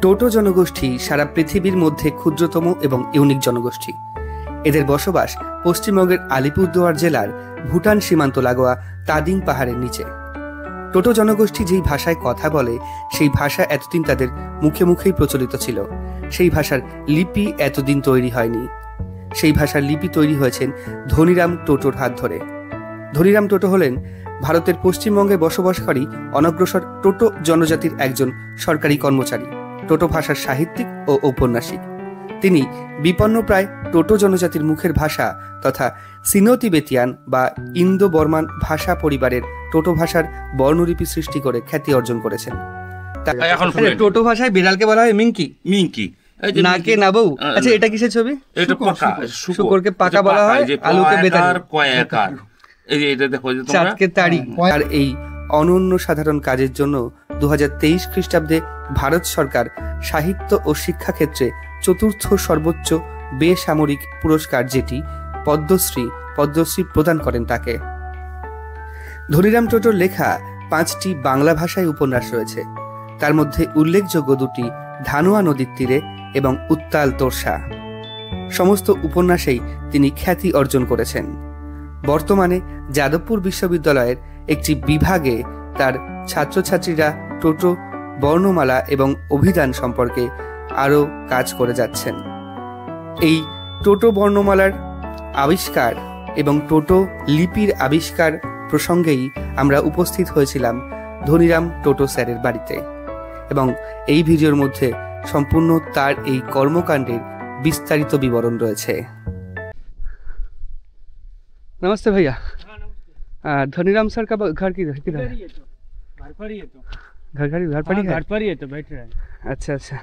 টোটো জনগোষ্ঠী সারা পৃথিবীর মধ্যে ক্ষুদ্রতম এবং ইউনিক জনগোষ্ঠী। এদের বসবাস পশ্চিমবঙ্গের আলিপুরদুয়ার জেলার ভুটান সীমান্ত লাগোয়া তাদিং পাহাড়ের নিচে। টোটো জনগোষ্ঠী যেই ভাষায় কথা বলে সেই ভাষা এতদিন তাদের মুখে মুখেই প্রচলিত ছিল। সেই ভাষার লিপি এতদিন তৈরি হয়নি। সেই ভাষার লিপি তৈরি হয়েছেন ধনিরাম টোটোর হাত ধরে। ধনিরাম টোটো হলেন ভারতের পশ্চিমবঙ্গে বসবাসকারী অনগ্রসর টোটো জনজাতির একজন সরকারি কর্মচারী, টোটো ভাষার সাহিত্যিক ও ঔপন্যাসিক। তিনি বিপন্নপ্রায় টোটো জনজাতির মুখের ভাষা তথা সিনো তিবেতিয়ান বা ইন্দো বর্মান ভাষা পরিবারের টোটো ভাষার বর্ণলিপি সৃষ্টি করে খ্যাতি অর্জন করেছেন। টোটো ভাষায় বিড়ালকে বলা হয় মিঙ্কি। মিঙ্কি নাকে নাবউ। আচ্ছা, এটা কিসের ছবি? এটা পাকা, শুকরকে পাকা বলা হয়, আলুকে বেতার, কয়াকার, এই যে এটা দেখো, চাঁদকে তাড়ি। আর এই অনন্য সাধারণ কাজের জন্য 2023 খ্রিস্টাব্দে ভারত সরকার সাহিত্য ও শিক্ষা ক্ষেত্রে চতুর্থ সর্বোচ্চ বেসামরিক পুরস্কার যেটি পদ্মশ্রী প্রদান করেন তাকে। ধনিরাম টোটোর লেখা 5টি বাংলা ভাষায় উপন্যাস রয়েছে। তার মধ্যে উল্লেখযোগ্য 2টি ধানুয়া নদীর তীরে এবং উত্তাল তোরসা। সমস্ত উপন্যাসেই তিনি খ্যাতি অর্জন করেছেন। বর্তমানে যাদবপুর বিশ্ববিদ্যালয়ের একটি বিভাগে তার ছাত্রছাত্রীরা টোটো বর্ণমালা এবং অভিধান সম্পর্কে আরও কাজ করে যাচ্ছেন। এই টোটো বর্ণমালার আবিষ্কার এবং টোটো লিপির আবিষ্কার প্রসঙ্গেই আমরা উপস্থিত হয়েছিলাম ধনিরাম টোটো স্যারের বাড়িতে, এবং এই ভিডিওর মধ্যে সম্পূর্ণ তার এই কর্মকাণ্ডের বিস্তারিত বিবরণ রয়েছে। नमस्ते भैया। धनीराम सर का घर किधर है? घर पर ही है। तो घर पर ही है तो बैठ रहे हैं। अच्छा अच्छा,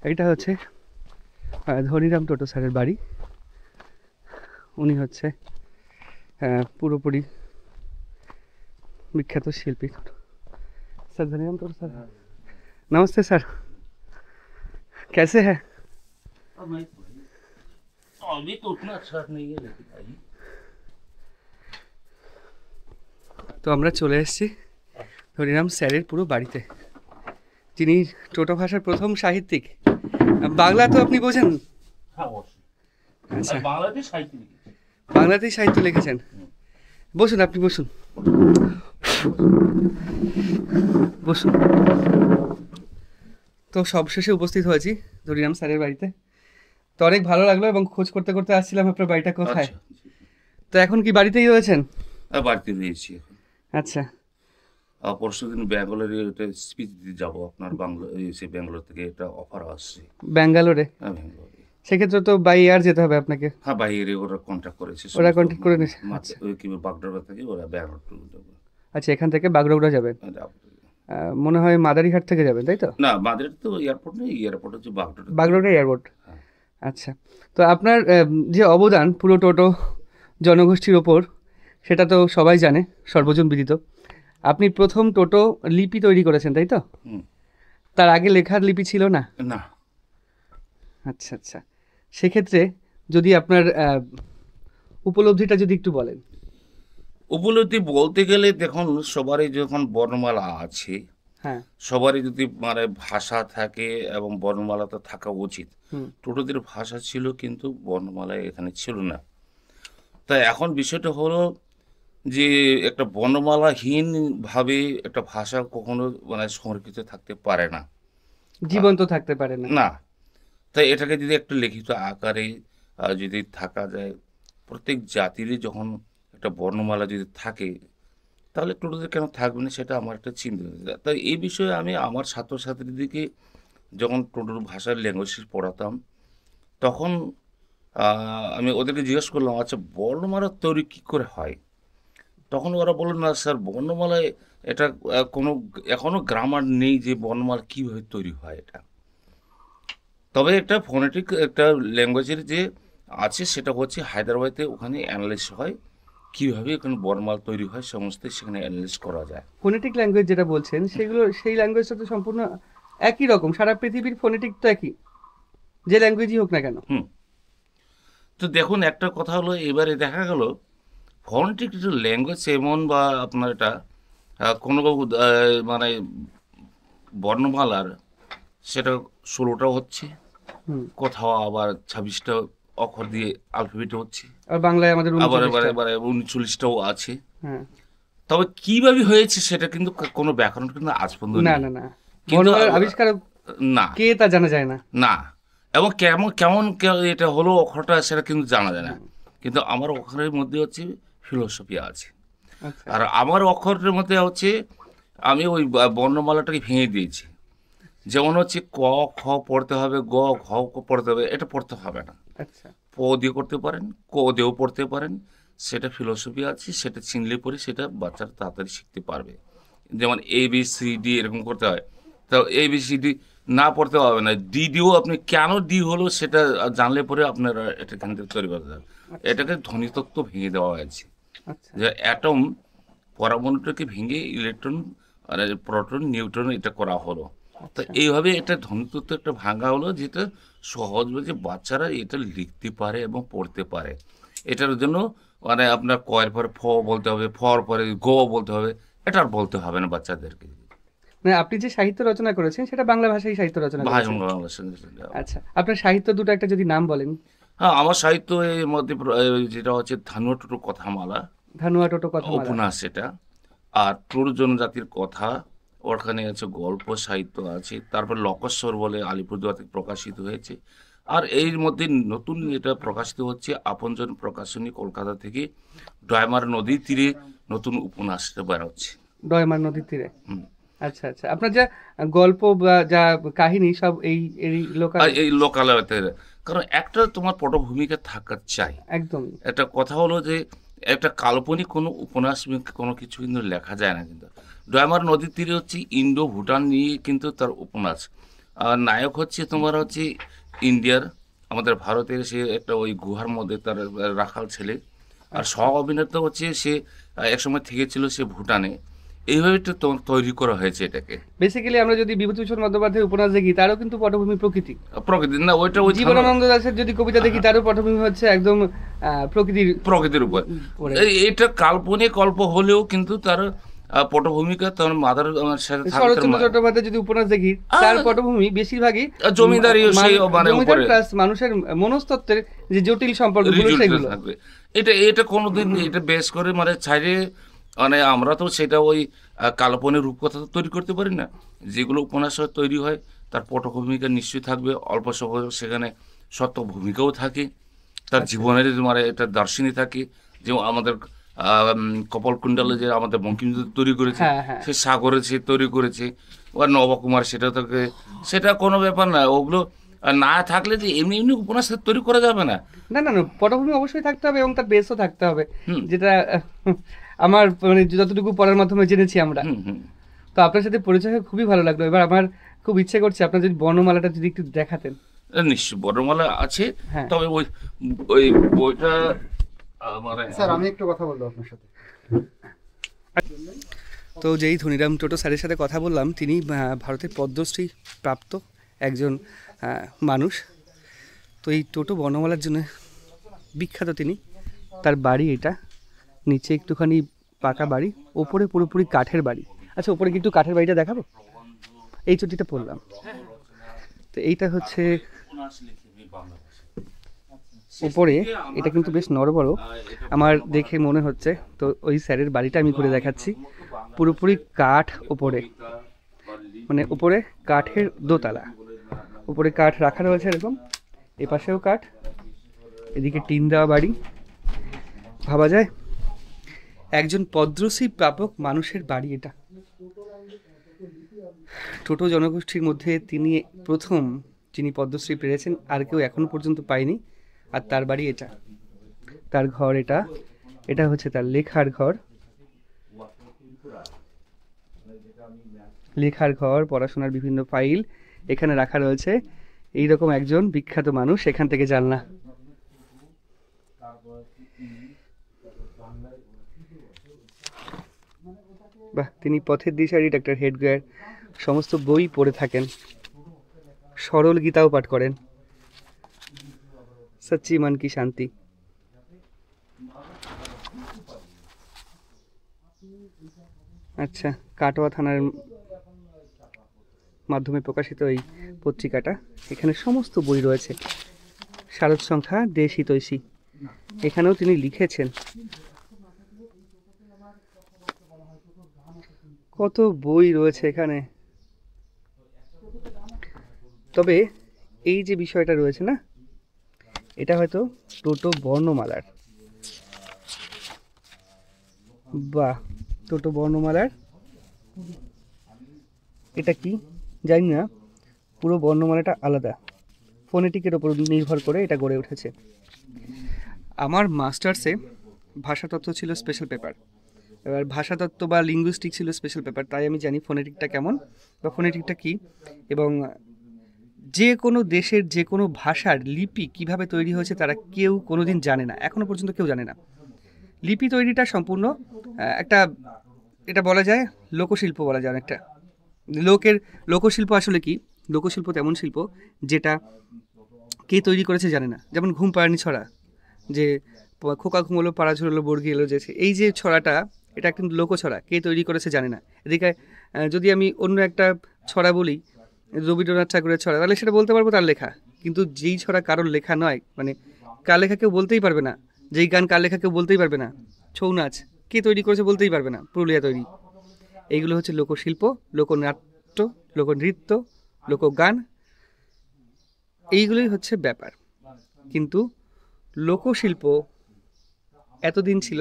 এইটা হচ্ছে ধনিরাম টোটো স্যারের বাড়ি। উনি হচ্ছে পুরোপুরি বিখ্যাত শিল্পী सर धनीराम टोटो सर। नमस्ते सर, कैसे हैं? अभी तो उतना अच्छा नहीं है लेकिन भाई। তো আমরা চলে এসেছি ধনিরাম স্যারের পুরো বাড়িতে, যিনি টোটো ভাষার প্রথম সাহিত্যিক। বাংলা তো আপনি বোঝেন? আচ্ছা, বাংলাতেই সাহিত্য লিখেছেন। বসুন, আপনি বসুন বসুন। তো সবশেষে উপস্থিত হয়েছি ধনিরাম স্যারের বাড়িতে। তো অনেক ভালো লাগলো, এবং খোঁজ করতে করতে আসছিলাম আপনার বাড়িটা কোথায়। তো এখন কি বাড়িতেই রয়েছেন? বাড়িতে রয়েছি এখন। আচ্ছা, পরশুদিন ব্যাঙ্গালোরে একটা স্পিচ দিতে যাবো আপনার ব্যাঙ্গালোর থেকে একটা অফার আসছে। ব্যাঙ্গালোরে? হ্যাঁ, ব্যাঙ্গালোরে। সেক্ষেত্রে তো বাই এয়ার যেতে হবে আপনাকে। হ্যাঁ, বাই এয়ারে ওরা কন্ট্যাক্ট করেছে। ওরা কন্ট্যাক্ট করে নিয়েছে। আচ্ছা, ওই কি বাগডোগরা থেকে ওরা ব্যাঙ্গালোর যাবে। আচ্ছা, এখান থেকে বাগডোগরা যাবেন? মনে হয় মাদারিহাট থেকে যাবেন, তাই তো? না, মাদারিহাট তো এয়ারপোর্ট নেই, এয়ারপোর্ট হচ্ছে বাগডোগরা। বাগডোগরা এয়ারপোর্ট। আচ্ছা, তো আপনার যে অবদান পুরো টোটো জনগোষ্ঠীর ওপর, সেটা তো সবাই জানে, সর্বজন বিদিত। আপনি প্রথম টোটো লিপি তৈরি করেছেন, তাই তো? তার আগে লেখার লিপি ছিল না? না। আচ্ছা আচ্ছা, সেক্ষেত্রে যদি আপনার উপলব্ধিটা যদি একটু বলেন। উপলব্ধি বলতে গেলে দেখুন, সবারই যখন বর্ণমালা আছে, হ্যাঁ, সবারই যদি মানে ভাষা থাকে এবং বর্ণমালা তো থাকা উচিত। টোটোদের ভাষা ছিল কিন্তু বর্ণমালা এখানে ছিল না। তাই এখন বিষয়টা হলো যে একটা বর্ণমালাহীন ভাবে একটা ভাষা কখনো মানে সংরক্ষিত থাকতে পারে না, জীবন্ত থাকতে পারে না। না। তাই এটাকে যদি একটা লিখিত আকারে যদি থাকা যায়, প্রত্যেক জাতিরই যখন একটা বর্ণমালা যদি থাকে, তাহলে টোটোদের কেন থাকবে না, সেটা আমার একটা চিন্তা। তাই এই বিষয়ে আমি আমার ছাত্রছাত্রীদেরকে যখন টোটোর ভাষার ল্যাঙ্গুয়েজ পড়াতাম, তখন আমি ওদেরকে জিজ্ঞেস করলাম, আচ্ছা বর্ণমালা তৈরি কী করে হয়? তখন ওরা বলল, না স্যার, বর্ণমালায় এটা কোনো এখনও গ্রামার নেই যে বর্ণমালা কীভাবে তৈরি হয় এটা। তবে একটা ফোনেটিক একটা ল্যাঙ্গুয়েজের যে আছে, সেটা হচ্ছে হায়দ্রাবাদে, ওখানে অ্যানালাইস হয় কীভাবে এখানে বর্ণমালা তৈরি হয়, সমস্ত সেখানে অ্যানালাইস করা যায়। ফোনেটিক ল্যাঙ্গুয়েজ যেটা বলছেন, সেগুলো সেই ল্যাঙ্গুয়েজটা তো সম্পূর্ণ একই রকম, সারা পৃথিবীর ফোনেটিক তো একই, যে ল্যাঙ্গুয়েজই হোক না কেন। তো দেখুন, একটা কথা হলো, এবারে দেখা গেল ফোনেটিক ল্যাঙ্গুয়েজ এমন বা আপনার এটা কোনো মানে বর্ণমালার সেটা 16টা হচ্ছে, হুম। কোথাও আবার 26টা অক্ষর দিয়ে আলফাবেট হচ্ছে, আর বাংলায় আমাদের আবার 39টা। এবারে 39টাও আছে। হ্যাঁ। তবে কিভাবে হয়েছে সেটা কিন্তু কোনো ব্যাকরণ কিন্তু আজ পর্যন্ত না নেই। না না, কিন্তু বর্ণমালার আবিষ্কার না কে তা জানা যায় না। না, এবং কেমন কেমন এটা হলো অক্ষরটা সেটা কিন্তু জানা যায় না। কিন্তু আমার অক্ষরের মধ্যে হচ্ছে ফিলোসফি আছে। আচ্ছা। আর আমার অক্ষরের মধ্যে হচ্ছে আমি ওই বর্ণমালাটাকে ভেঙে দিয়েছি। যেমন হচ্ছে ক খ পড়তে হবে, গ ঘ পড়তে হবে, এটা পড়তে হবে না। আচ্ছা। প দিয়ে করতে পারেন, ক দিয়েও পড়তে পারেন, সেটা ফিলোসফি আছে, সেটা চিনলে পরে সেটা বাচ্চারা তাড়াতাড়ি শিখতে পারবে। যেমন ABCD এরকম করতে হয়, তো ABCD না পড়তে হবে না, ডিও আপনি কেন ডি হলো সেটা জানলে পরে আপনারা এটা এখান থেকে তৈরি করতে হবে। এটাকে ধ্বনিতত্ত্ব ভেঙে দেওয়া হয়েছে, আচ্ছা। যে অ্যাটম পরমাণুটাকে ভেঙে ইলেকট্রন আর প্রোটন নিউট্রন এটা করা হলো। তো এইভাবে এটা ধ্বনিতত্ত্ব একটা ভাঙা হলো, যেটা সহজভাবে বাচ্চারা এটা লিখতে পারে এবং পড়তে পারে। এটার জন্য মানে আপনার কয়ের পরে ফ বলতে হবে, ফর পরে গ বলতে হবে, এটা আর বলতে হবে না বাচ্চাদেরকে। মানে আপনি যে সাহিত্য রচনা করেছেন সেটা বাংলা ভাষায় সাহিত্য রচনা ভাই করেছেন। বাংলার সঙ্গে সঙ্গে। আচ্ছা, আপনার সাহিত্য দুটো একটা যদি নাম বলেন। হ্যাঁ, আমার সাহিত্য এর মধ্যে যেটা হচ্ছে ধানুয়া টুটু কথামালা ধানুয়া টোটো কথামালা। উপন্যাস, সেটা। আর টুর জনজাতির কথা, ওখানে আছে গল্প সাহিত্য আছে। তারপর লকস্বর বলে আলিপুরদুয়ার থেকে প্রকাশিত হয়েছে। আর এর মধ্যে নতুন যেটা প্রকাশিত হচ্ছে আপনজন প্রকাশনী কলকাতা থেকে, ডয়মার নদীর তীরে নতুন উপন্যাসটা বেরোচ্ছে। ডয়মার নদীর তীরে। হুম। আচ্ছা আচ্ছা, আপনার যা গল্প বা যা কাহিনী সব এই লোকাল। আর এই লোকালয়তে, কারণ একটা তোমার পটভূমিকা থাকা চাই। একদম। একটা কথা হলো যে একটা কাল্পনিক কোনো উপন্যাস কোনো কিছু কিন্তু লেখা যায় না। কিন্তু ডয়মার নদীর তীরে হচ্ছে ইন্ডো ভুটান নিয়ে কিন্তু তার উপন্যাস। আর নায়ক হচ্ছে তোমার হচ্ছে ইন্ডিয়ার, আমাদের ভারতের, সে একটা ওই গুহার মধ্যে তার রাখাল ছেলে। আর সহ অভিনেতা হচ্ছে সে একসময় থেকেছিল সে ভুটানে। এইভাবে একটু তৈরি করা হয়েছে এটাকে। বেসিক্যালি আমরা যদি বিভূতিভূষণ বন্দ্যোপাধ্যায়ের উপন্যাস দেখি, তারও কিন্তু পটভূমি প্রকৃতি। প্রকৃতি না, ওইটা ওই জীবনানন্দ দাশের যদি কবিতা দেখি, তারও পটভূমি হচ্ছে একদম প্রকৃতির উপর। এটা কাল্পনিক গল্প হলেও কিন্তু তার পটভূমিকা তার মাদার সাথে থাকে। শরৎচন্দ্র চট্টোপাধ্যায় যদি উপন্যাস দেখি, তার পটভূমি বেশিরভাগই জমিদারি, সেই মানে জমিদার প্লাস মানুষের মনস্তত্ত্বের যে জটিল সম্পর্কগুলো সেগুলো থাকবে। এটা কোনোদিন এটা বেশ করে মানে ছাইরে, মানে আমরা তো সেটা ওই কাল্পনিক রূপকথা তো তৈরি করতে পারি না। যেগুলো উপন্যাস তৈরি হয় তার পটভূমিকা নিশ্চয়ই থাকবে, অল্প সময় সেখানে সত্য ভূমিকাও থাকে, তার জীবনের মানে এটা দার্শনিক থাকে। যেমন আমাদের কপাল কুণ্ডলে যে আমাদের বঙ্কিমচন্দ্র তৈরি করেছে, সে সাগরে সে তৈরি করেছে, বা নবকুমার সেটা থেকে, সেটা কোনো ব্যাপার না। ওগুলো না থাকলে যে এমনি এমনি উপন্যাস তৈরি করা যাবে না। না না না, পটভূমি অবশ্যই থাকতে হবে এবং তার বেসও থাকতে হবে, যেটা আমার মানে যতটুকু পড়ার মাধ্যমে জেনেছি আমরা। তো আপনার সাথে পরিচয় হয়ে খুবই ভালো লাগলো। এবার আমার খুব ইচ্ছে করছে আপনার যদি বর্ণমালাটা যদি একটু দেখাতেন। নিশ্চয় বর্ণমালা আছে, তবে ওই ওই বইটা মানে স্যার আমি একটু কথা বলবো আপনার সাথে। তো যেই ধনীরাম টোটো স্যারের সাথে কথা বললাম, তিনি ভারতের পদ্মশ্রী প্রাপ্ত একজন মানুষ। তো এই টোটো বর্ণমালার জন্য বিখ্যাত তিনি। তার বাড়ি এটা, নিচে একটুখানি পাকা বাড়ি, ওপরে পুরোপুরি কাঠের বাড়ি। আচ্ছা, ওপরে কি একটু কাঠের বাড়িটা দেখাবো? এই চটিটা পড়লাম। তো এইটা হচ্ছে উপরে, এটা কিন্তু বেশ নড়বড় আমার দেখে মনে হচ্ছে। তো ওই স্যারের বাড়িটা আমি ঘুরে দেখাচ্ছি। পুরোপুরি কাঠ ওপরে, মানে উপরে কাঠের দোতলা, উপরে কাঠ রাখা রয়েছে এরকম, এপাশেও কাঠ, এদিকে টিন দেওয়া বাড়ি। ভাবা যায় একজন পদ্মশ্রী প্রাপক মানুষের বাড়ি এটা। টোটো জনগোষ্ঠীর মধ্যে তিনি প্রথম যিনি পদ্মশ্রী পেয়েছেন, আর কেউ এখনো পর্যন্ত পায়নি। আর তার বাড়ি এটা, তার ঘর এটা, এটা হচ্ছে তার লেখার ঘর, লেখার ঘর, পড়াশোনার বিভিন্ন ফাইল এখানে রাখা রয়েছে। এইরকম একজন বিখ্যাত মানুষ এখান থেকে জানলা। বাহ, তিনি পথের দিশারি, ডাক্তার হেডগেয়ার সমস্ত বই পড়ে থাকেন, সরল গীতাও পাঠ করেন। সচ্চি মন কি শান্তি। আচ্ছা, কাটোয়া থানার মাধ্যমে প্রকাশিত এই পত্রিকাটা। এখানে সমস্ত বই রয়েছে, শারদ সংখ্যা দেশ হিতৈষী, এখানেও তিনি লিখেছেন। কত বই রয়েছে এখানে। তবে এই যে বিষয়টা রয়েছে না, এটা হয়তো টোটো বর্ণমালার, বাহ, টোটো বর্ণমালার এটা কি জানি না, পুরো বর্ণমালাটা আলাদা, ফোনেটিকের ওপর নির্ভর করে এটা গড়ে উঠেছে। আমার মাস্টার্সে ভাষাতত্ত্ব ছিল স্পেশাল পেপার, এবার ভাষাতত্ত্ব বা লিঙ্গুইস্টিক ছিল স্পেশাল পেপার, তাই আমি জানি ফোনেটিকটা কেমন বা ফোনেটিকটা কী, এবং যে কোনো দেশের যে কোনো ভাষার লিপি কিভাবে তৈরি হয়েছে তারা কেউ কোনোদিন জানে না, এখনও পর্যন্ত কেউ জানে না। লিপি তৈরিটা সম্পূর্ণ একটা, এটা বলা যায় লোকশিল্প বলা যায় একটা। লোকশিল্প আসলে কি? লোকশিল্প তেমন শিল্প যেটা কে তৈরি করেছে জানে না। যেমন ঘুম পাড়ানি ছড়া, যে খোকা ঘুমোলো পাড়া ঝুরলো বর্গি এলো, যে এই যে ছড়াটা, এটা একটা লোকছড়া, কে তৈরি করেছে জানে না। এদিকে যদি আমি অন্য একটা ছড়া বলি, রবীন্দ্রনাথ ঠাকুরের ছড়া, তাহলে সেটা বলতে পারবো তার লেখা, কিন্তু যেই ছড়া কারোর লেখা নয়, মানে কার লেখা কেউ বলতেই পারবে না, যেই গান কার লেখা কেউ বলতেই পারবে না, ছৌ নাচ কে তৈরি করেছে বলতেই পারবে না, পুরুলিয়া তৈরি। এইগুলো হচ্ছে লোকশিল্প, লোকনাট্য, লোকনৃত্য, লোকগান, এইগুলোই হচ্ছে ব্যাপার। কিন্তু লোকশিল্প এতদিন ছিল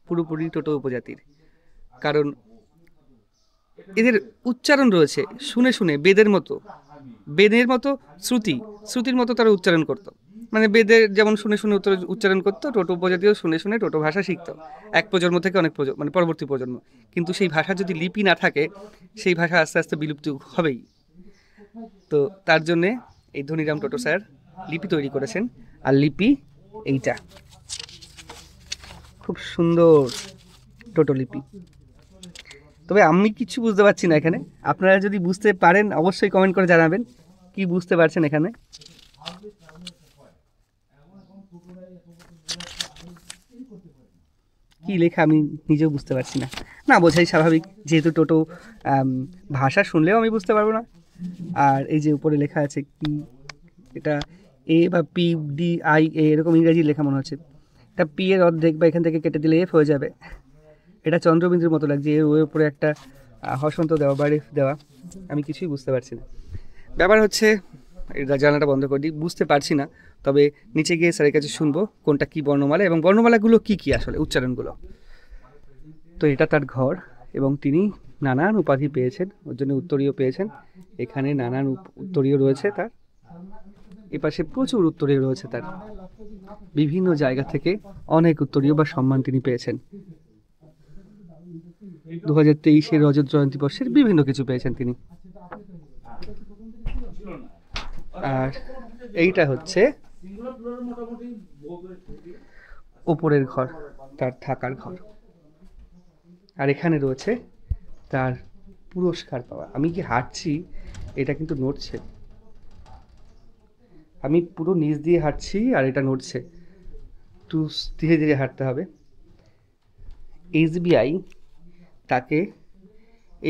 পুরোপুরি টোটো উপজাতির, কারণ এদের উচ্চারণ রয়েছে শুনে শুনে, বেদের মতো শ্রুতির মতো তারা উচ্চারণ করতো। মানে বেদের যেমন শুনে শুনে উচ্চারণ করতো, টোটো উপজাতিও শুনে শুনে টোটো ভাষা শিখতো, এক প্রজন্ম থেকে অনেক মানে পরবর্তী প্রজন্ম। কিন্তু সেই ভাষা যদি লিপি না থাকে, সেই ভাষা আস্তে আস্তে বিলুপ্ত হবেই। তো তার জন্যে এই ধনীরাম টোটো স্যার লিপি তৈরি করেছেন, আর লিপি এইটা খুব সুন্দর টোটো লিপি। তবে আমি কিছু বুঝতে পারছি না এখানে, আপনারা যদি বুঝতে পারেন অবশ্যই কমেন্ট করে জানাবেন কি বুঝতে পারছেন এখানে। কি লেখা আমি নিজেও বুঝতে পারছি না, না বোঝাই স্বাভাবিক, যেহেতু টোটো ভাষা শুনলেও আমি বুঝতে পারবো না। আর এই যে উপরে লেখা আছে কি, এটা এ বা পি ডি আই এ এরকম ইংরাজি লেখা মনে হচ্ছে, এটা পি এর অর্ধেক বা এখান থেকে কেটে দিলে এফ হয়ে যাবে। এটা চন্দ্রবিন্দুর মতো লাগছে, এর উপরে একটা হসন্ত দেওয়া বা রেফ দেওয়া, আমি কিছুই বুঝতে পারছি না। ব্যাপার হচ্ছে এটা জানাটা বন্ধ করে দিই, বুঝতে পারছি না। তবে নিচে গিয়ে স্যারের কাছে শুনবো কোনটা কি বর্ণমালা এবং বর্ণমালাগুলো কি কি আসলে উচ্চারণগুলো। তো এটা তার ঘর, এবং তিনি নানান উপাধি পেয়েছেন, ওর জন্য উত্তরীয় পেয়েছেন। এখানে নানান উত্তরীয় রয়েছে তার, এপাশে প্রচুর উত্তরীয় রয়েছে তার, বিভিন্ন জায়গা থেকে অনেক উত্তরীয় বা সম্মান তিনি পেয়েছেন। 2023 রজত জয়ন্তী বর্ষের বিভিন্ন কিছু পেয়েছেন তিনি। আর এইটা হচ্ছে ওপরের ঘর, তার থাকার ঘর। আর এখানে রয়েছে তার পুরস্কার পাওয়া। আমি কি হাঁটছি, এটা কিন্তু নড়ছে, আমি পুরো নিচ দিয়ে হাঁটছি আর এটা নড়ছে, একটু ধীরে ধীরে হাঁটতে হবে। SBI তাকে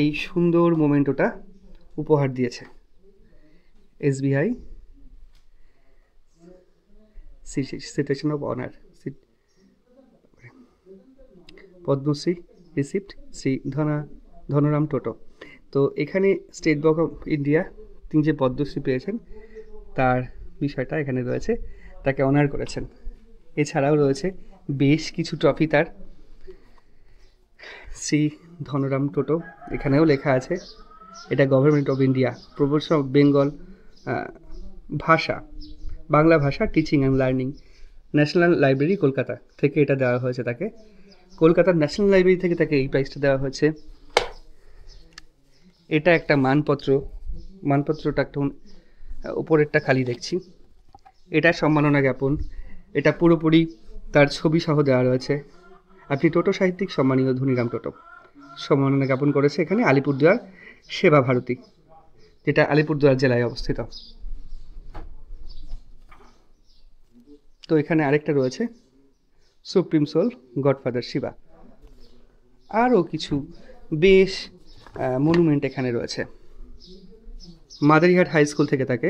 এই সুন্দর মোমেন্টোটা উপহার দিয়েছে। SBI citation of honour, Padma Shri recipient Shri Dhanram Toto. তো এখানে স্টেট ব্যাংক অফ ইন্ডিয়া তিনি যে পদ্মশ্রী পেয়েছেন তার বিষয়টা এখানে রয়েছে, তাকে অনার করেছেন। এছাড়াও রয়েছে বেশ কিছু ট্রফি তার। শ্রী ধনরাম টোটো এখানেও লেখা আছে, এটা government of India, professor of Bengal ভাষা, বাংলা ভাষা teaching and learning, national library Kolkata থেকে এটা দেওয়া হয়েছে তাকে। কলকাতার ন্যাশনাল লাইব্রেরি থেকে তাকে এই প্রাইজটা দেওয়া হয়েছে। এটা একটা মানপত্রটা একটা উপরেরটা খালি দেখছি, এটা সম্মাননা জ্ঞাপন, এটা পুরোপুরি তার ছবি সহ দেওয়া রয়েছে। আপনি টোটো সাহিত্যিক সম্মানীয় ধনীরাম টোটো, সম্মাননা জ্ঞাপন করেছে এখানে আলিপুরদুয়ার সেবা ভারতী, যেটা আলিপুরদুয়ার জেলায় অবস্থিত। তো এখানে আরেকটা রয়েছে সুপ্রিম সোল গডফাদার শিবা, আরও কিছু বেশ মনুমেন্ট এখানে রয়েছে। মাদারিহাট হাই স্কুল থেকে তাকে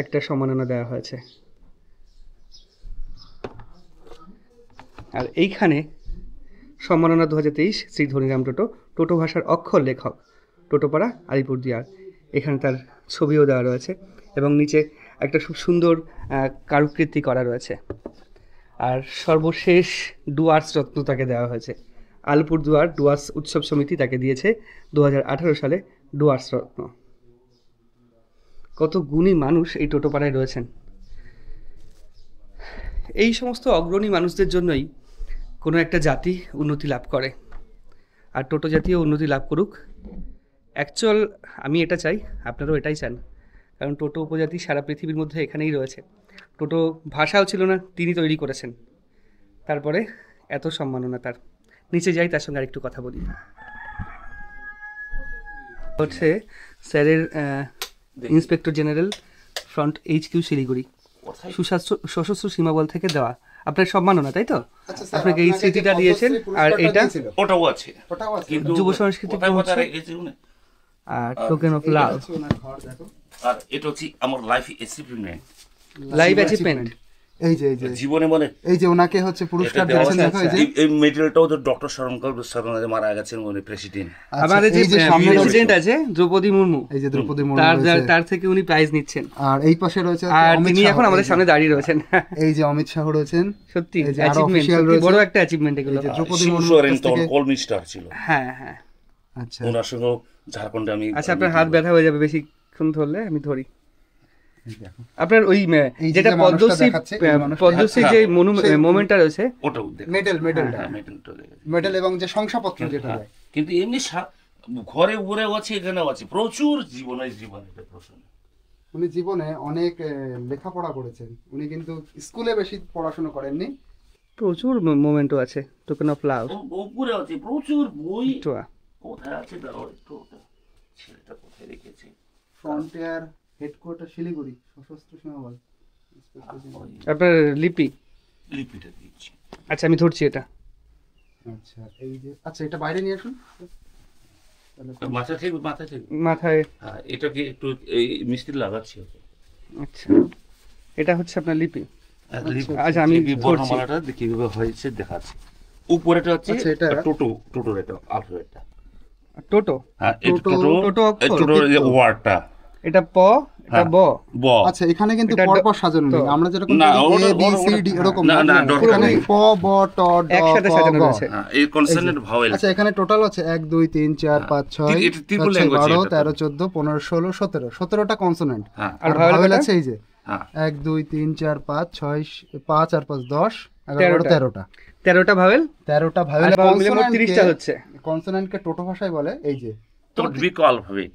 একটা সম্মাননা দেওয়া হয়েছে। আর এইখানে সম্মাননা 2023 শ্রী ধনীরাম টোটো, টোটো ভাষার অক্ষর লেখক, টোটোপাড়া, আলিপুরদুয়ার। এখানে তার ছবিও দেওয়া রয়েছে এবং নিচে একটা খুব সুন্দর কারুকৃতি করা রয়েছে। আর সর্বশেষ ডুয়ার্স রত্ন তাকে দেওয়া হয়েছে। আলিপুরদুয়ার ডুয়ার্স উৎসব সমিতি তাকে দিয়েছে 2018 সালে ডুয়ার্স রত্ন। কত গুণী মানুষ এই টোটোপাড়ায় রয়েছেন। এই সমস্ত অগ্রণী মানুষদের জন্যই কোনো একটা জাতি উন্নতি লাভ করে, আর টোটো জাতীয় উন্নতি লাভ করুক। অ্যাকচুয়াল আমি এটা চাই, আপনারাও এটাই চান, কারণ টোটো উপজাতি সারা পৃথিবীর মধ্যে এখানেই রয়েছে। টোটো ভাষাও ছিল না, তিনি তৈরি করেছেন, তারপরে এত সম্মাননা তার। নিচে যাই, তার সঙ্গে আরেকটু কথা বলি। হচ্ছে স্যারের inspector general, front HQ Siliguri, সশস্ত্র সীমাবল থেকে দেওয়া আপনার সম্মাননা, তাই তো? আপনাকে এই স্মৃতিটা দিয়েছেন। আর এটা ওটাও আছে, কিন্তু যুব সংস্কৃতি আর টোকেন অফ লাভ। আর এটা হচ্ছে আমার লাইফ অ্যাচিভমেন্ট, লাইফ অ্যাচিভমেন্ট। এই যে জীবনে মানে এই যে ওনাকে হচ্ছে পুরস্কার দিয়েছেন, দেখো এই যে এই মেডেলটাও তো ডক্টর শরণকাল শরণারে মারা গেছেন, উনি প্রেসিডেন্ট। আমাদের যে প্রেসিডেন্ট আছে দ্রৌপদী মুর্মু, এই যে দ্রৌপদী মুর্মু, তার থেকে উনি প্রাইজ নিচ্ছেন। আর এই পাশে রয়েছে আর তিনি এখন আমাদের সামনে দাঁড়িয়ে রয়েছেন। এই যে অমিত শাহ রয়েছেন। সত্যি অ্যাচিভমেন্ট, বড় একটা অ্যাচিভমেন্ট এগুলো। দ্রৌপদী মুর্মু তখন কলমিস্টার ছিল। হ্যাঁ হ্যাঁ, আচ্ছা ওনার সঙ্গে ঝাড়খণ্ডে আমি। আচ্ছা, আপনার হাত ব্যথা হয়ে যাবে বেশিক্ষণ ধরলে, আমি ধরি। আপনার ওই যেটা পদ্মশ্রী যে মোমেন্টটা রয়েছে, ওটাও মেডেল এবং যে শংসাপত্র যেটা দেয়। কিন্তু এমনি ঘরে উপরে আছে, এখানেও আছে প্রচুর জীবনে প্রশ্ন। উনি জীবনে অনেক লেখাপড়া করেছেন, উনি কিন্তু স্কুলে বেশি পড়াশোনা করেননি। প্রচুর মোমেন্টও আছে, টোকেন অফ লাভ উপরে আছে প্রচুর বই। কোথায় আছে দাঁড়াও একটু, ছেলেটা কোথায় রেখেছে? ফ্রন্টিয়ার হেডকোয়ার্টার শিলিগুড়ি, সশস্ত্র সীমাবল। আপনার লিপিটা দিচ্ছি। আচ্ছা, আমি ধরছি এটা। আচ্ছা, এই যে আচ্ছা, এটা বাইরে নিয়ে আসুন। মাথায় এটা কি একটু এই মিস্ত্রি লাগাচ্ছি। আচ্ছা, এটা হচ্ছে আপনার লিপি। আচ্ছা, আমি বর্ণমালাটা কিভাবে হয়েছে দেখাচ্ছি। উপরেটা হচ্ছে টোটোর এটা আলফাবেটটা টোটো। হ্যাঁ, টোটো ওয়ার্ডটা, এটা প, এটা ব। আচ্ছা, এখানে কিন্তু পরপর সাজানো নেই, আমরা যেরকম এ বি সি ডি এরকম না, এখানে প ব ট ড একসাথে সাজানো রয়েছে। এই কনসোনেন্ট ভাওয়েল। আচ্ছা, এখানে টোটাল আছে 1 2 3 4 5 6 12 13 14 15 16 17, 17টা কনসোনেন্ট। আর ভাওয়েল আছে এই যে 1 2 3 4 5 6 5 আর 5 10 11 13টা ভাওয়েল। 13টা ভাওয়েল, মিলে মোট 30টা হচ্ছে। কনসোনেন্টকে টোটো ভাষায় বলে এই যে তদ্বিক আলফাবেট।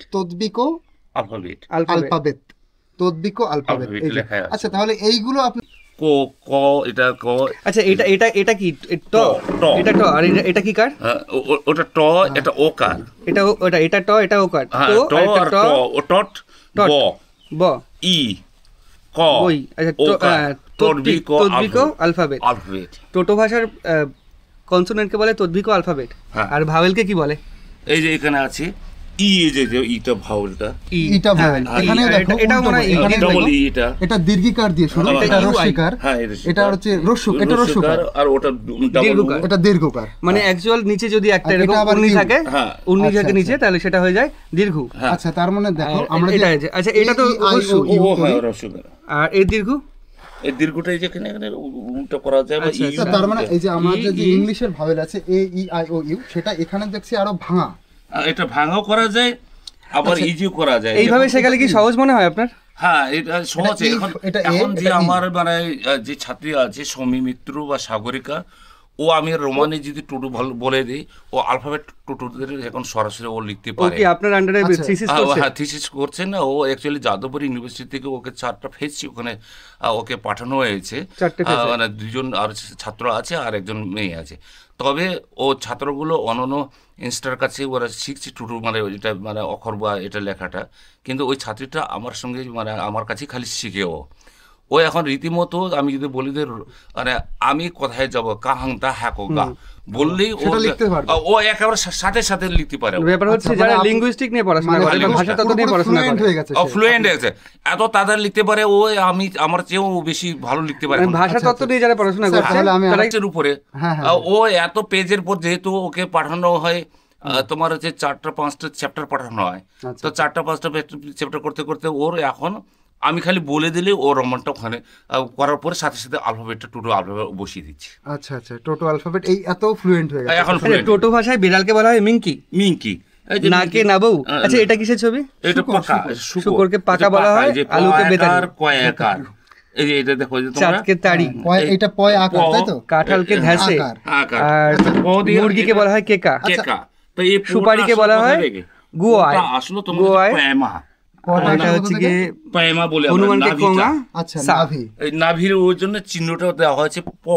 আচ্ছা, তাহলে এইগুলো আপনি ক এটা ক। আচ্ছা, এটা কি ট? এটা ট। আর এটা কি কার? ওটা ট, এটা ও কার। এটা ট, এটা ও কার। ট আর ট, ও টট ব ই ক বই। আচ্ছা, তদ্বিক আলফাবেট। টোটো ভাষার কনসোনেন্টকে বলে তদ্বিক আলফাবেট। আর ভাওয়েলকে কি বলে? এই যে এখানে আছে ই, যে ইটা ভাওয়েলটা, ইটা ভাওয়েল। এখানে দেখো, এটা মনে হয় ডবল ই, এটা দীর্ঘিকার দিয়ে শুরু, এটা রস্যিকার, এটা হচ্ছে রস্যক, এটা রস্যকার, আর ওটা দীর্ঘকার, এটা দীর্ঘকার। মানে অ্যাকচুয়াল নিচে যদি একটা এরকম উন্নি থাকে, উন্নি থাকে নিচে, তাহলে সেটা হয়ে যায় দীর্ঘ। আচ্ছা, তার মানে দেখো আমরা আচ্ছা, এটা তো রস্যকার। আর এই দীর্ঘ, এই দীর্ঘটা এই যে এখানে উল্টো করা যায়। তার মানে এই যে আমাদের যে ইংলিশের ভাওয়েল আছে এ ই আই ও ইউ, সেটা এখানে দেখছি আরো ভাঙা। এটা ভাঙাও করা যায়, আবার ইজিও করা যায়। এইভাবে শেখালে কি সহজ মনে হয় আপনার? হ্যাঁ, এটা সহজ। এখন যে আমার মানে যে ছাত্রী আছে সমী মিত্র বা সাগরিকা, ও আমি রোমানে যদি টোটো বলে দিই, ও আলফাবেট টোটোদের এখন সরাসরি ও লিখতে পারে। ওকে, আপনার আন্ডারে থিসিস করছে? হ্যাঁ, থিসিস করছে না, ও অ্যাকচুয়ালি যাদবপুর ইউনিভার্সিটি থেকে ওকে 4টা ফেজ ওখানে ওকে পাঠানো হয়েছে। মানে 2জন আর ছাত্র আছে আর একজন মেয়ে আছে। তবে ও ছাত্রগুলো অনন্য ইনস্টার কাছে ওরা শিখছে টোটো, মানে এটা মানে অক্ষর বা এটা লেখাটা। কিন্তু ওই ছাত্রীটা আমার সঙ্গে মানে আমার কাছে খালি শিখে, ও এখন রীতিমতো আমি যদি বলি যে মানে আমি কোথায় যাব কাহাংতা হ্যাকো গা বললেই ও একেবারে সাথে সাথে লিখতে পারে। ব্যাপার হচ্ছে যারা লিঙ্গুইস্টিক নিয়ে পড়াশোনা করে বা ভাষাতত্ত্ব নিয়ে পড়াশোনা করে ফ্লুয়েন্ট হয়ে গেছে, এত তাদের লিখতে পারে ও আমি আমার চেয়েও বেশি ভালো লিখতে পারে। ভাষাতত্ত্ব নিয়ে যারা পড়াশোনা করছে তাদের উপরে ও এত পেজের পর যেহেতু ওকে পাঠানো হয় তোমার হচ্ছে 4-5টা চ্যাপ্টার পাঠানো হয়, তো 4-5টা চ্যাপ্টার করতে করতে ওর এখন আমি খালি বলে দিলে ও রমনটা ওখানে করার পরে সাথে সাথে আলফাবেটটা টোটো আলফাবেট বসিয়ে দিচ্ছি। আচ্ছা আচ্ছা, টোটো আলফাবেট এই এত ফ্লুয়েন্ট হয়ে গেছে এখন। টোটো ভাষায় বিড়ালকে বলা হয় মিঙ্কি। মিঙ্কি নাকে নাবউ। আচ্ছা এটা কিসের ছবি? এটা পাকা, শুকরকে পাকা বলা হয়, আলুকে বেতার, কয়াকার এই যে এটা দেখো যে তোমরা চাঁদকে তাড়ি, এটা পয় আকার তাই তো, কাঁঠালকে ধ্যাসে, আর মুরগিকে বলা হয় কেকা, কেকা। তো এই সুপারিকে বলা হয় গুয়ায়, আসলে তোমরা প্রেমা এটা হচ্ছে কি প্রেমা বলে হনুমানকে কোঙা। আচ্ছা নাভি, এই নাভির ওর জন্য চিহ্নটা দেওয়া হয়েছে প।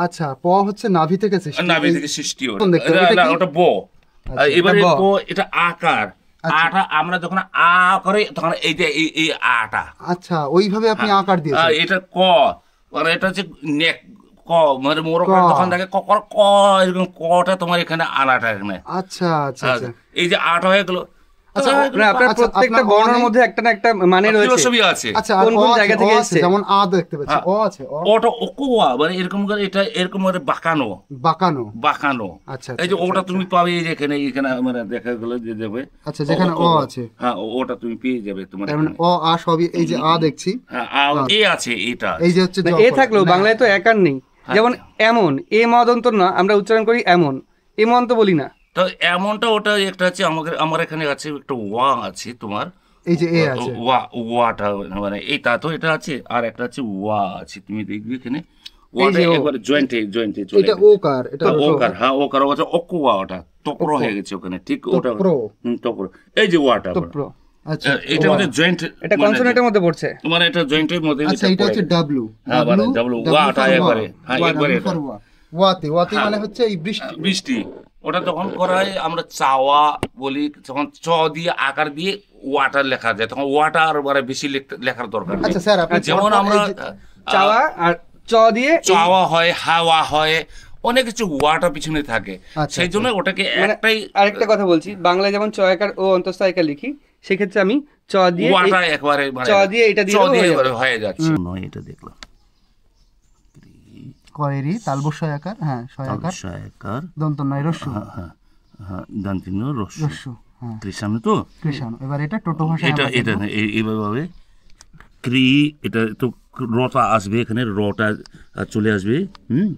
আচ্ছা প হচ্ছে নাভি থেকে সৃষ্টি, নাভি থেকে সৃষ্টি ওটা ব। এবারে ব এটা আকার, আটা আমরা যখন আ করে তখন এই যে এই আটা, আচ্ছা ওইভাবে আপনি আকার দিয়েছেন। এটা ক মানে এটা হচ্ছে নেক ক মানে মোর যখন থাকে ক ক এরকম কটা তোমার এখানে আনাটা এখানে। আচ্ছা আচ্ছা আচ্ছা, এই যে আটা হয়ে গেল। আচ্ছা আপনার প্রত্যেকটা বর্ণের মধ্যে একটা না একটা মানে রয়েছে, ফিলোসফি আছে। আচ্ছা কোন কোন জায়গা থেকে এসেছে, যেমন আ দেখতে পাচ্ছি ও আছে, ওটা ওকুয়া মানে এরকম করে এটা এরকম করে বাঁকানো বাঁকানো বাঁকানো। আচ্ছা এই যে ওটা তুমি পাবে এখানে এখানে মানে দেখা গেল যে যাবে। আচ্ছা যেখানে ও আছে হ্যাঁ ওটা তুমি পেয়ে যাবে তোমার মানে ও আ সবই এই যে আ দেখছি, হ্যাঁ আ এ আছে, এটা এই যে হচ্ছে এ থাকলো বাংলায় তো একার নেই, যেমন এমন এ মদন্ত না আমরা উচ্চারণ করি এমন, এমন তো বলি না। তো এমনটা ওটা একটা আছে আমার এখানে আছে একটা ওয়া আছে তোমার, এই যে এ আছে ওয়াটা মানে এটা তো এটা আছে, আর একটা আছে ওয়া আছে তুমি দেখবে এখানে ওয়াটা একবার জয়েন্টে চলে এটা ওকার, এটা ওকার, হ্যাঁ ওকার আছে অকুয়া, ওটা তক্র হয়ে গেছে ওখানে ঠিক ওটা তক্র। এই যে ওয়াটা আচ্ছা এটা মধ্যে জয়েন্ট, এটা কনসোনেন্টের মধ্যে পড়ছে, মানে এটা জয়েন্টের মধ্যে। আচ্ছা এটা হচ্ছে ডাব্লু, হ্যাঁ মানে ডাব্লু ওয়াটা একবারে, হ্যাঁ একবারে ওয়াতে মানে হচ্ছে এই বৃষ্টি। ওটা যখন করা হয় আমরা চাওয়া বলি, যখন চ দিয়ে আকার দিয়ে ওয়াটার লেখা যায় তখন ওয়াটার মানে বেশি লেখার দরকার। আচ্ছা স্যার আপনি যেমন আমরা চাওয়া আর চ দিয়ে চাওয়া হয়, হাওয়া হয়, অনেক কিছু ওয়াটা পিছনে থাকে, সেই জন্য ওটাকে একটাই। আরেকটা কথা বলছি, বাংলায় যেমন চ একার ও অন্তস্থ একার লিখি, সেক্ষেত্রে আমি চ দিয়ে ওয়াটা একবারে চ দিয়ে এটা দিয়ে হয়ে যাচ্ছে। এটা দেখলাম কয়েরি তালবস্য আকার, হ্যাঁ শয়াকার দন্ত নয় রস্য, হ্যাঁ দন্তিন রস্য, হ্যাঁ কৃষাণু তো কৃষাণু। এবার এটা টোটো ভাষা, এটা এইভাবে ক্রি, এটা তো রটা আসবে এখানে, রটা চলে আসবে,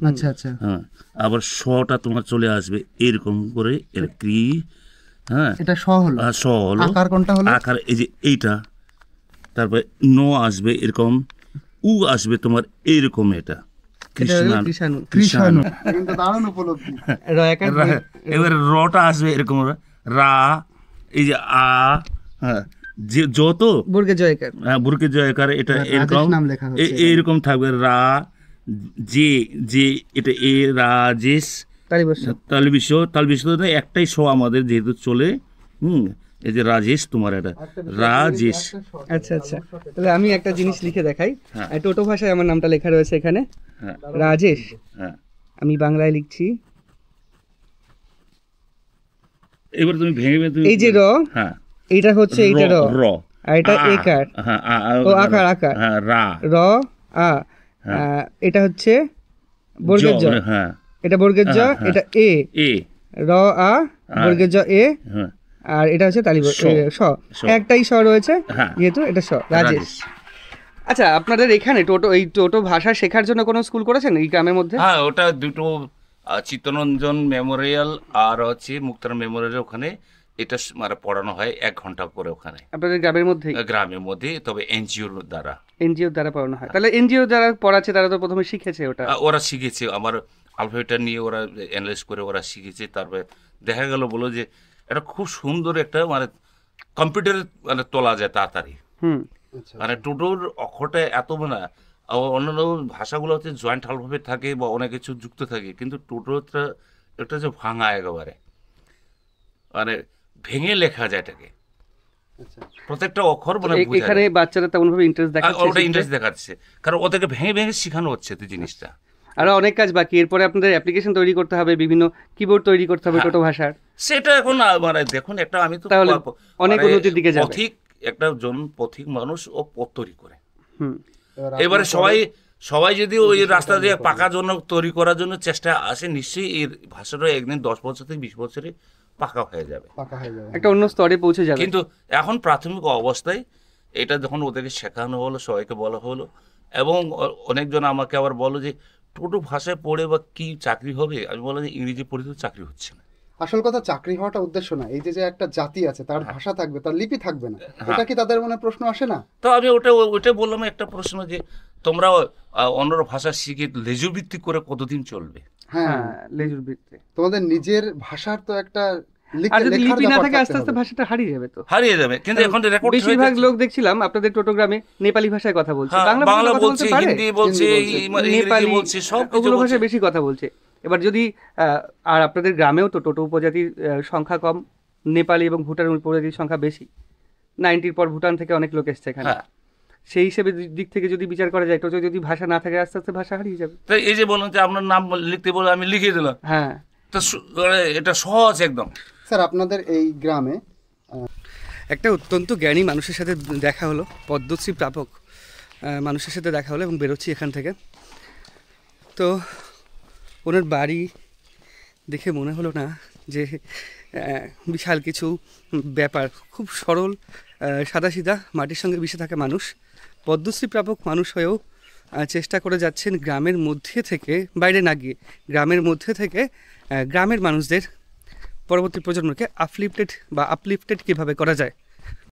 আচ্ছা আচ্ছা, হ্যাঁ আবার শটা তোমার চলে আসবে এরকম করে, এর ক্রি, হ্যাঁ এটা শ হলো, আকার কোনটা হলো আকার এই যে এইটা, তারপরে ন আসবে এরকম, উ আসবে তোমার এইরকম, এটা কৃষাণু। কিন্তু দারুণ উপলব্ধি। এবার রটা আসবে এরকম, রা, এই যে আ, হ্যাঁ যে যত বুর্গে জয়কার, হ্যাঁ বুর্গে জয়কার, এটা এরকম এইরকম থাকবে, রা যে যে এটা এ রাজেশ তালবিশ একটাই শো আমাদের যেহেতু চলে, এই যে রাজেশ তোমার এটা রাজেশ। আচ্ছা আচ্ছা, তাহলে আমি একটা জিনিস লিখে দেখাই, টোটো ভাষায় আমার নামটা লেখা রয়েছে এখানে রাজেশ, আমি বাংলায় লিখছি। এবার তুমি ভেঙে এই যে র, হ্যাঁ এইটা হচ্ছে এইটা র, আর এটা একার, ও আকার আকার, রা র আ, এটা হচ্ছে বর্গের জ, হ্যাঁ এটা বর্গের জ, এটা এ র আ বর্গের জ এ, আর এটা হচ্ছে স, একটাই স রয়েছে যেহেতু এটা স, রাজেশ। আচ্ছা আপনাদের এখানে এই টোটো ভাষা শেখার জন্য কোনো স্কুল করেছেন এই গ্রামের মধ্যে? হ্যাঁ ওটা দুটো, চিত্তরঞ্জন মেমোরিয়াল আর হচ্ছে মুক্তারাম মেমোরিয়াল, ওখানে এটা মানে পড়ানো হয় 1 ঘন্টা করে ওখানে আপনাদের গ্রামের মধ্যে, তবে এনজিওর দ্বারা পড়ানো হয়। তাহলে এনজিও যারা পড়াচ্ছে তারা তো প্রথমে শিখেছে, ওরা শিখেছে আমার আলফাবেটটা নিয়ে ওরা অ্যানালাইজ করে ওরা শিখেছে, তারপরে দেখা গেল বলো যে এটা খুব সুন্দর একটা মানে কম্পিউটারে মানে তোলা যায় তাড়াতাড়ি, মানে টোটোর অক্ষরটা এত মানে অন্যান্য ভাষাগুলো হচ্ছে জয়েন্ট অ্যালফাবেট থাকে বা অনেক কিছু যুক্ত থাকে, কিন্তু টোটোটা এটা যে ভাঙা একেবারে মানে ভেঙে লেখা যায় এটাকে, প্রত্যেকটা অক্ষর মানে এখানে বাচ্চারা তেমন ভাবে ইন্টারেস্ট দেখাচ্ছে, ওটা ইন্টারেস্ট দেখাচ্ছে, কারণ ওদেরকে ভেঙে ভেঙে শেখানো হচ্ছে তো জিনিসটা। আরো অনেক কাজ বাকি, এরপরে আপনাদের অ্যাপ্লিকেশন তৈরি করতে হবে, বিভিন্ন কিবোর্ড তৈরি করতে হবে টোটো ভাষার, সেটা এখন মানে দেখুন একটা আমি তো অনেক উন্নতির দিকে যাবে। পথিক একটা জন পথিক মানুষ ও পথ তৈরি করে, এবারে সবাই যদি ওই রাস্তা দিয়ে পাকা জন্য তৈরি করার জন্য চেষ্টা আসে, নিশ্চয়ই এই ভাষাটা একদিন 10 বছর থেকে 20 বছরে পাকা হয়ে যাবে, একটা অন্য স্তরে পৌঁছে যাবে। কিন্তু এখন প্রাথমিক অবস্থায় এটা যখন ওদেরকে শেখানো হলো, সবাইকে বলা হলো, এবং অনেকজন আমাকে আবার বলো যে টোটো ভাষায় পড়ে বা কি চাকরি হবে, আমি বললাম যে ইংরেজি পড়ে তো চাকরি হচ্ছে না। আসল কথা চাকরি হওয়াটা উদ্দেশ্য না, এই যে একটা জাতি আছে তার ভাষা থাকবে, তার লিপি থাকবে না, এটা কি তাদের মনে প্রশ্ন আসে না? তো আমি ওটা বললাম একটা প্রশ্ন যে তোমরা অন্য ভাষা শিখে লেজুর ভিত্তিক করে কতদিন চলবে? হ্যাঁ, লেজুর ভিত্তিক তোমাদের নিজের ভাষার তো একটা লিপি না থাকে, আস্তে আস্তে ভাষাটা হারিয়ে যাবে, হারিয়ে যাবে। কিন্তু এখন রেকর্ড বেশিরভাগ লোক দেখছিলাম আপনাদের টোটোগ্রামে নেপালি ভাষায় কথা বলছে, বাংলা বলছে, হিন্দি বলছে, নেপালি বলছে, সবগুলো ভাষায় বেশি কথা বলছে। এবার যদি আর আপনাদের গ্রামেও তো টোটো উপজাতির সংখ্যা কম, নেপালি এবং ভুটান উপজাতির সংখ্যা বেশি, 90-র পর ভুটান থেকে অনেক লোক এসছে এখানে, সেই হিসেবে দিক থেকে যদি বিচার করা যায়, টোটো যদি ভাষা না থাকে আস্তে আস্তে ভাষা হারিয়ে যাবে। তো এই যে বলুন যে আপনার নাম লিখতে বলে আমি লিখে দিলাম, হ্যাঁ, তো এটা সহজ একদম। স্যার আপনাদের এই গ্রামে একটা অত্যন্ত জ্ঞানী মানুষের সাথে দেখা হলো, পদ্মশ্রী প্রাপক মানুষের সাথে দেখা হলো, এবং বেরোচ্ছি এখান থেকে। তো ওনার বাড়ি দেখে মনে হলো না যে বিশাল কিছু ব্যাপার, খুব সরল সাদাসিধা মাটির সঙ্গে মিশে থাকা মানুষ, পদ্মশ্রী প্রাপক মানুষ হয়েও চেষ্টা করে যাচ্ছেন গ্রামের মধ্যে থেকে, বাইরে না গিয়ে গ্রামের মধ্যে থেকে গ্রামের মানুষদের, পরবর্তী প্রজন্মকে আপলিফটেড কীভাবে করা যায়